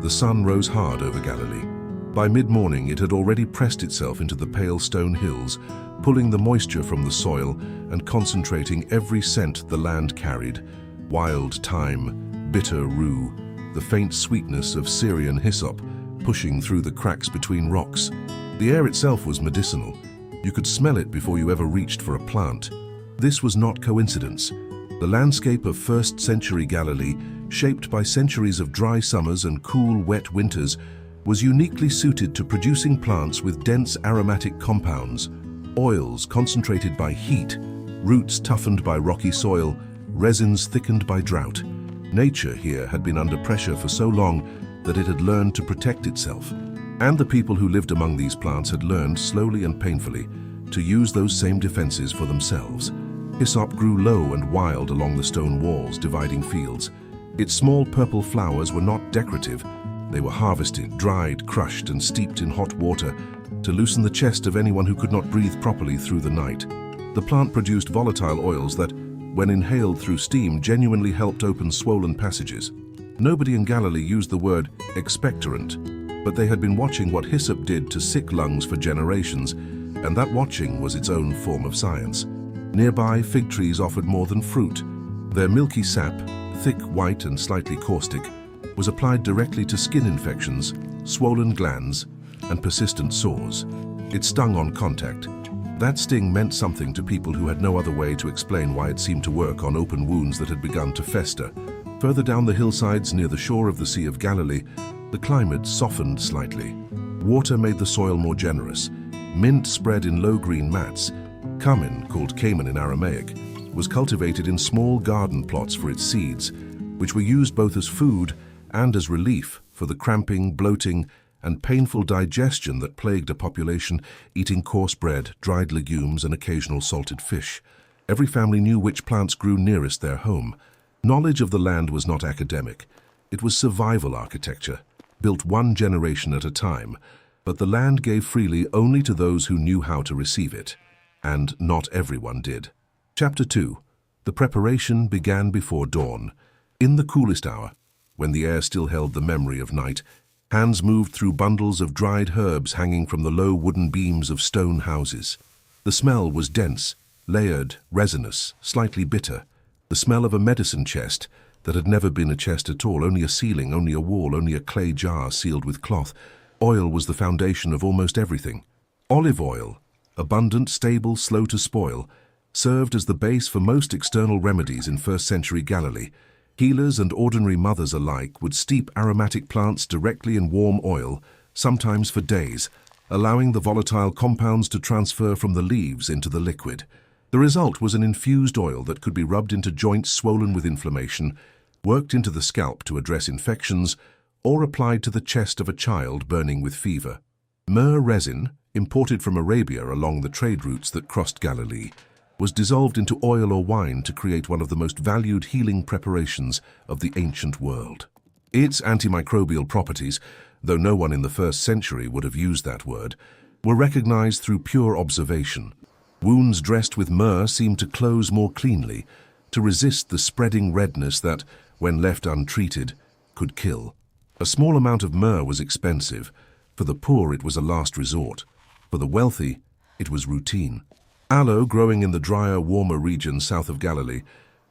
The sun rose hard over Galilee. By mid-morning it had already pressed itself into the pale stone hills, pulling the moisture from the soil and concentrating every scent the land carried: wild thyme, bitter rue, the faint sweetness of Syrian hyssop pushing through the cracks between rocks. The air itself was medicinal. You could smell it before you ever reached for a plant. This was not coincidence. The landscape of first-century Galilee, shaped by centuries of dry summers and cool, wet winters, was uniquely suited to producing plants with dense aromatic compounds, oils concentrated by heat, roots toughened by rocky soil, resins thickened by drought. Nature here had been under pressure for so long that it had learned to protect itself. And the people who lived among these plants had learned, slowly and painfully, to use those same defenses for themselves. Hyssop grew low and wild along the stone walls dividing fields. Its small purple flowers were not decorative. They were harvested, dried, crushed, and steeped in hot water to loosen the chest of anyone who could not breathe properly through the night. The plant produced volatile oils that, when inhaled through steam, genuinely helped open swollen passages. Nobody in Galilee used the word expectorant, but they had been watching what hyssop did to sick lungs for generations, and that watching was its own form of science. Nearby, fig trees offered more than fruit. Their milky sap, thick, white, and slightly caustic, was applied directly to skin infections, swollen glands, and persistent sores. It stung on contact. That sting meant something to people who had no other way to explain why it seemed to work on open wounds that had begun to fester. Further down the hillsides near the shore of the Sea of Galilee, the climate softened slightly. Water made the soil more generous. Mint spread in low green mats. Cumin, called Cayman in Aramaic, was cultivated in small garden plots for its seeds, which were used both as food and as relief for the cramping, bloating, and painful digestion that plagued a population eating coarse bread, dried legumes, and occasional salted fish. Every family knew which plants grew nearest their home. Knowledge of the land was not academic. It was survival architecture, built one generation at a time, but the land gave freely only to those who knew how to receive it, and not everyone did. Chapter 2. The preparation began before dawn. In the coolest hour, when the air still held the memory of night, hands moved through bundles of dried herbs hanging from the low wooden beams of stone houses. The smell was dense, layered, resinous, slightly bitter. The smell of a medicine chest that had never been a chest at all, only a ceiling, only a wall, only a clay jar sealed with cloth. Oil was the foundation of almost everything. Olive oil, abundant, stable, slow to spoil, served as the base for most external remedies in first-century Galilee. Healers and ordinary mothers alike would steep aromatic plants directly in warm oil, sometimes for days, allowing the volatile compounds to transfer from the leaves into the liquid. The result was an infused oil that could be rubbed into joints swollen with inflammation, worked into the scalp to address infections, or applied to the chest of a child burning with fever. Myrrh resin, imported from Arabia along the trade routes that crossed Galilee, was dissolved into oil or wine to create one of the most valued healing preparations of the ancient world. Its antimicrobial properties, though no one in the first century would have used that word, were recognized through pure observation. Wounds dressed with myrrh seemed to close more cleanly, to resist the spreading redness that, when left untreated, could kill. A small amount of myrrh was expensive. For the poor it was a last resort. For the wealthy, it was routine. Aloe, growing in the drier, warmer regions south of Galilee,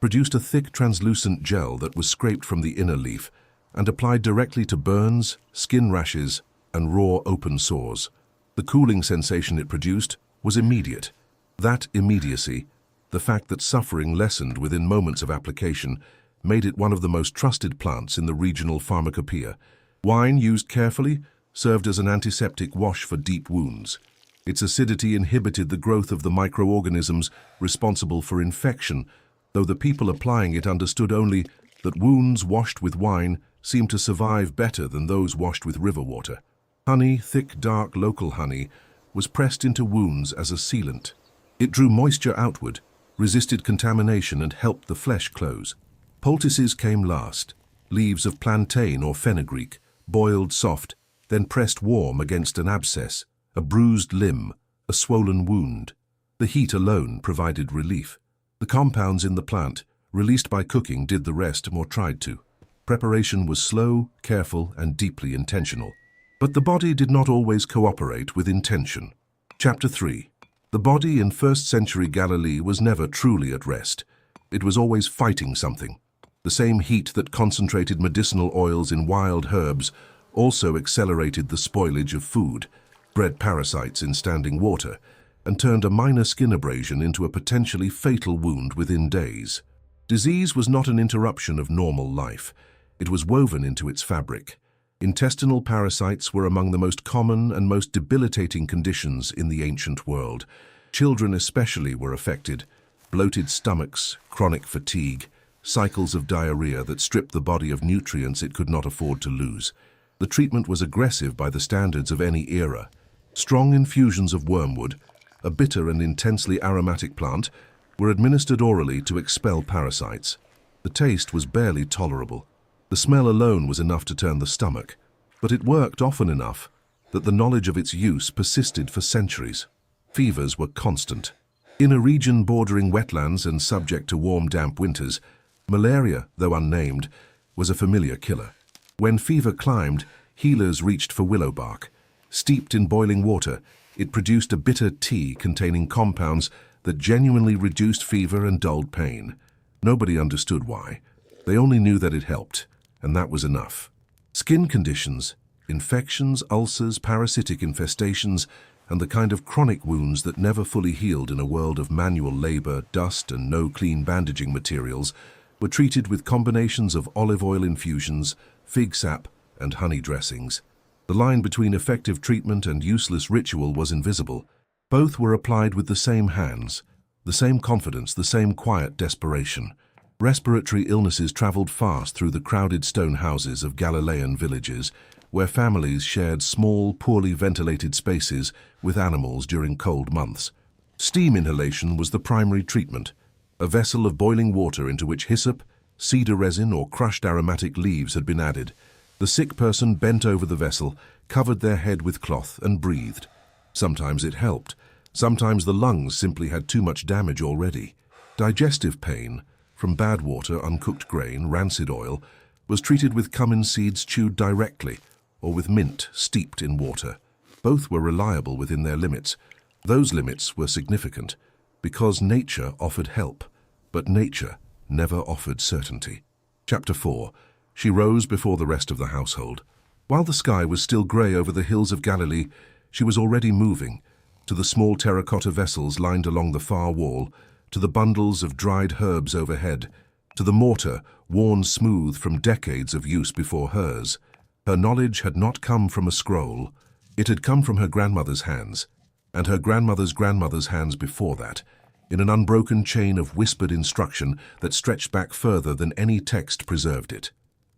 produced a thick, translucent gel that was scraped from the inner leaf and applied directly to burns, skin rashes, and raw, open sores. The cooling sensation it produced was immediate. That immediacy, the fact that suffering lessened within moments of application, made it one of the most trusted plants in the regional pharmacopoeia. Wine, used carefully, served as an antiseptic wash for deep wounds. Its acidity inhibited the growth of the microorganisms responsible for infection, though the people applying it understood only that wounds washed with wine seemed to survive better than those washed with river water. Honey, thick, dark, local honey, was pressed into wounds as a sealant. It drew moisture outward, resisted contamination, and helped the flesh close. Poultices came last, leaves of plantain or fenugreek, boiled soft, then pressed warm against an abscess, a bruised limb, a swollen wound. The heat alone provided relief. The compounds in the plant, released by cooking, did the rest or tried to. Preparation was slow, careful, and deeply intentional. But the body did not always cooperate with intention. Chapter 3. The body in first-century Galilee was never truly at rest. It was always fighting something. The same heat that concentrated medicinal oils in wild herbs also accelerated the spoilage of food, bred parasites in standing water, and turned a minor skin abrasion into a potentially fatal wound within days. Disease was not an interruption of normal life. It was woven into its fabric. Intestinal parasites were among the most common and most debilitating conditions in the ancient world. Children especially were affected. Bloated stomachs, chronic fatigue, cycles of diarrhea that stripped the body of nutrients it could not afford to lose. The treatment was aggressive by the standards of any era. Strong infusions of wormwood, a bitter and intensely aromatic plant, were administered orally to expel parasites. The taste was barely tolerable. The smell alone was enough to turn the stomach, but it worked often enough that the knowledge of its use persisted for centuries. Fevers were constant. In a region bordering wetlands and subject to warm, damp winters, malaria, though unnamed, was a familiar killer. When fever climbed, healers reached for willow bark. Steeped in boiling water, it produced a bitter tea containing compounds that genuinely reduced fever and dulled pain. Nobody understood why. They only knew that it helped, and that was enough. Skin conditions, infections, ulcers, parasitic infestations, and the kind of chronic wounds that never fully healed in a world of manual labor, dust, and no clean bandaging materials, were treated with combinations of olive oil infusions, fig sap, and honey dressings. The line between effective treatment and useless ritual was invisible. Both were applied with the same hands, the same confidence, the same quiet desperation. Respiratory illnesses traveled fast through the crowded stone houses of Galilean villages, where families shared small, poorly ventilated spaces with animals during cold months. Steam inhalation was the primary treatment, a vessel of boiling water into which hyssop, cedar resin, or crushed aromatic leaves had been added. The sick person bent over the vessel, covered their head with cloth, and breathed. Sometimes it helped. Sometimes the lungs simply had too much damage already. Digestive pain, from bad water, uncooked grain, rancid oil, was treated with cumin seeds chewed directly, or with mint steeped in water. Both were reliable within their limits. Those limits were significant, because nature offered help, but nature never offered certainty. Chapter 4. She rose before the rest of the household. While the sky was still grey over the hills of Galilee, she was already moving, to the small terracotta vessels lined along the far wall, to the bundles of dried herbs overhead, to the mortar worn smooth from decades of use before hers. Her knowledge had not come from a scroll. It had come from her grandmother's hands, and her grandmother's grandmother's hands before that, in an unbroken chain of whispered instruction that stretched back further than any text preserved it.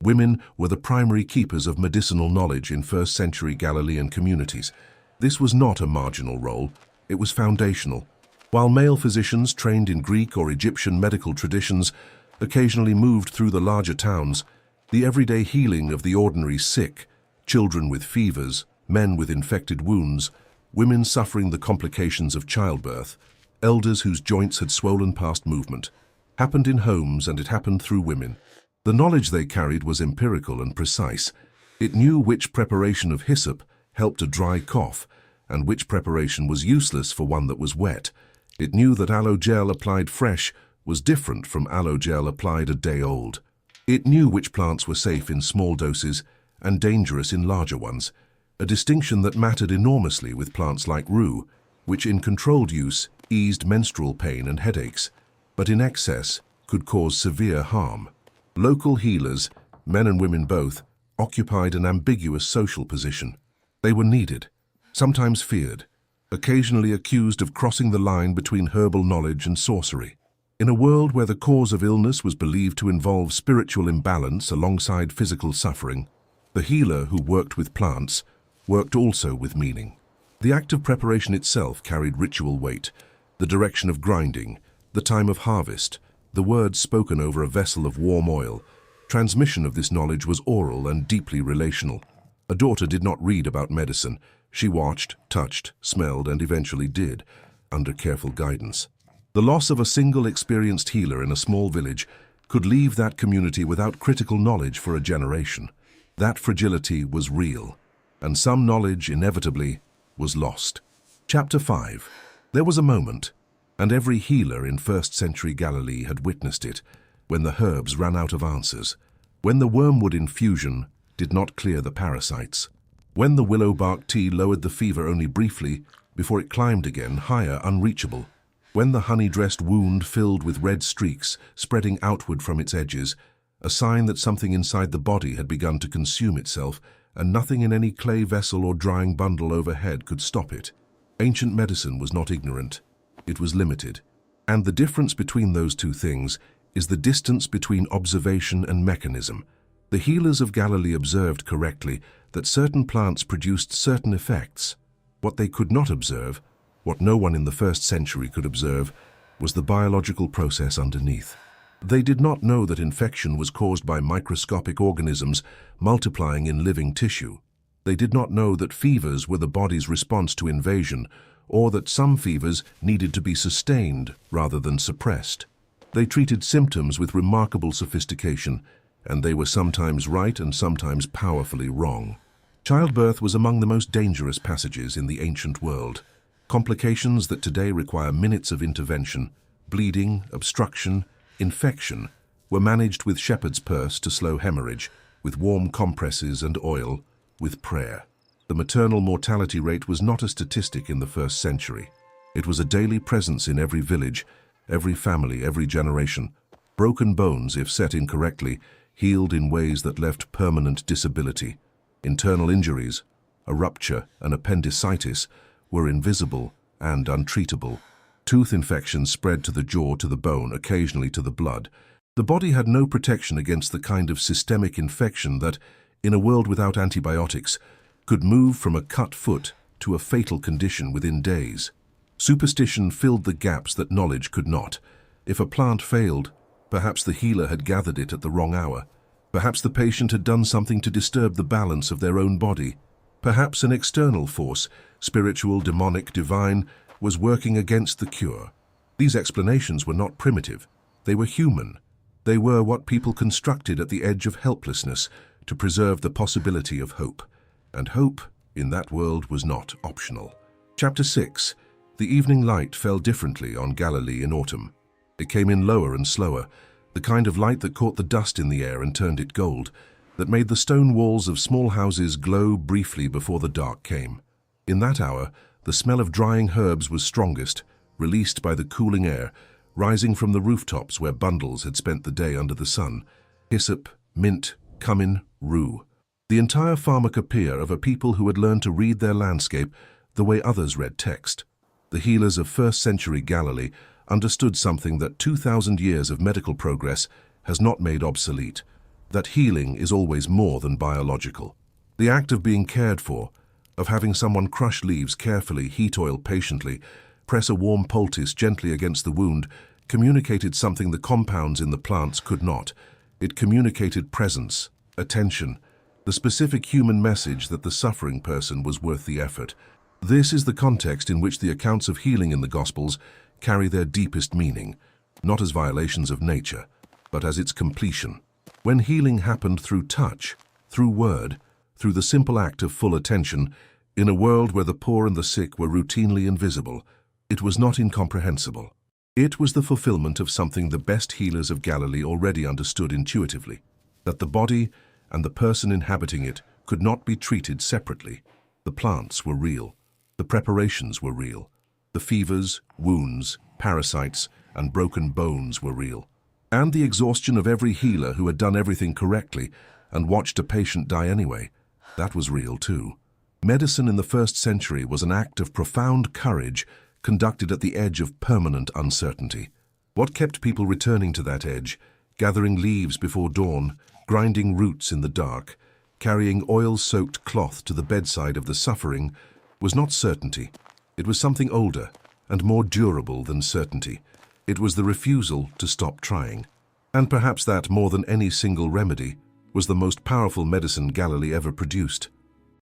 Women were the primary keepers of medicinal knowledge in first-century Galilean communities. This was not a marginal role, it was foundational. While male physicians trained in Greek or Egyptian medical traditions occasionally moved through the larger towns, the everyday healing of the ordinary sick, children with fevers, men with infected wounds, women suffering the complications of childbirth, elders whose joints had swollen past movement, happened in homes, and it happened through women. The knowledge they carried was empirical and precise. It knew which preparation of hyssop helped a dry cough, and which preparation was useless for one that was wet. It knew that aloe gel applied fresh was different from aloe gel applied a day old. It knew which plants were safe in small doses and dangerous in larger ones, a distinction that mattered enormously with plants like rue, which in controlled use eased menstrual pain and headaches, but in excess could cause severe harm. Local healers, men and women both, occupied an ambiguous social position. They were needed, sometimes feared, occasionally accused of crossing the line between herbal knowledge and sorcery. In a world where the cause of illness was believed to involve spiritual imbalance alongside physical suffering, the healer who worked with plants worked also with meaning. The act of preparation itself carried ritual weight, the direction of grinding, the time of harvest, the words spoken over a vessel of warm oil. Transmission of this knowledge was oral and deeply relational. A daughter did not read about medicine. She watched, touched, smelled, and eventually did, under careful guidance. The loss of a single experienced healer in a small village could leave that community without critical knowledge for a generation. That fragility was real, and some knowledge, inevitably, was lost. Chapter 5. There was a moment, and every healer in first-century Galilee had witnessed it, when the herbs ran out of answers, when the wormwood infusion did not clear the parasites, when the willow bark tea lowered the fever only briefly before it climbed again, higher, unreachable, when the honey-dressed wound filled with red streaks spreading outward from its edges, a sign that something inside the body had begun to consume itself, and nothing in any clay vessel or drying bundle overhead could stop it. Ancient medicine was not ignorant. It was limited. And the difference between those two things is the distance between observation and mechanism. The healers of Galilee observed correctly that certain plants produced certain effects. What they could not observe, what no one in the first century could observe, was the biological process underneath. They did not know that infection was caused by microscopic organisms multiplying in living tissue. They did not know that fevers were the body's response to invasion, or that some fevers needed to be sustained rather than suppressed. They treated symptoms with remarkable sophistication, and they were sometimes right and sometimes powerfully wrong. Childbirth was among the most dangerous passages in the ancient world. Complications that today require minutes of intervention, bleeding, obstruction, infection, were managed with shepherd's purse to slow hemorrhage, with warm compresses and oil, with prayer. The maternal mortality rate was not a statistic in the first century. It was a daily presence in every village, every family, every generation. Broken bones, if set incorrectly, healed in ways that left permanent disability. Internal injuries, a rupture, an appendicitis, were invisible and untreatable. Tooth infections spread to the jaw, to the bone, occasionally to the blood. The body had no protection against the kind of systemic infection that, in a world without antibiotics, could move from a cut foot to a fatal condition within days. Superstition filled the gaps that knowledge could not. If a plant failed, perhaps the healer had gathered it at the wrong hour. Perhaps the patient had done something to disturb the balance of their own body. Perhaps an external force, spiritual, demonic, divine, was working against the cure. These explanations were not primitive. They were human. They were what people constructed at the edge of helplessness to preserve the possibility of hope. And hope, in that world, was not optional. Chapter 6. The evening light fell differently on Galilee in autumn. It came in lower and slower, the kind of light that caught the dust in the air and turned it gold, that made the stone walls of small houses glow briefly before the dark came. In that hour, the smell of drying herbs was strongest, released by the cooling air, rising from the rooftops where bundles had spent the day under the sun. Hyssop, mint, cumin, rue. The entire pharmacopoeia of a people who had learned to read their landscape the way others read text. The healers of first-century Galilee understood something that 2,000 years of medical progress has not made obsolete, that healing is always more than biological. The act of being cared for, of having someone crush leaves carefully, heat oil patiently, press a warm poultice gently against the wound, communicated something the compounds in the plants could not. It communicated presence, attention, the specific human message that the suffering person was worth the effort. This is the context in which the accounts of healing in the Gospels carry their deepest meaning, not as violations of nature, but as its completion. When healing happened through touch, through word, through the simple act of full attention, in a world where the poor and the sick were routinely invisible, it was not incomprehensible. It was the fulfillment of something the best healers of Galilee already understood intuitively, that the body and the person inhabiting it could not be treated separately. The plants were real. The preparations were real. The fevers, wounds, parasites, and broken bones were real. And the exhaustion of every healer who had done everything correctly and watched a patient die anyway, that was real too. Medicine in the first century was an act of profound courage conducted at the edge of permanent uncertainty. What kept people returning to that edge, gathering leaves before dawn, grinding roots in the dark, carrying oil-soaked cloth to the bedside of the suffering, was not certainty. It was something older and more durable than certainty. It was the refusal to stop trying. And perhaps that, more than any single remedy, was the most powerful medicine Galilee ever produced.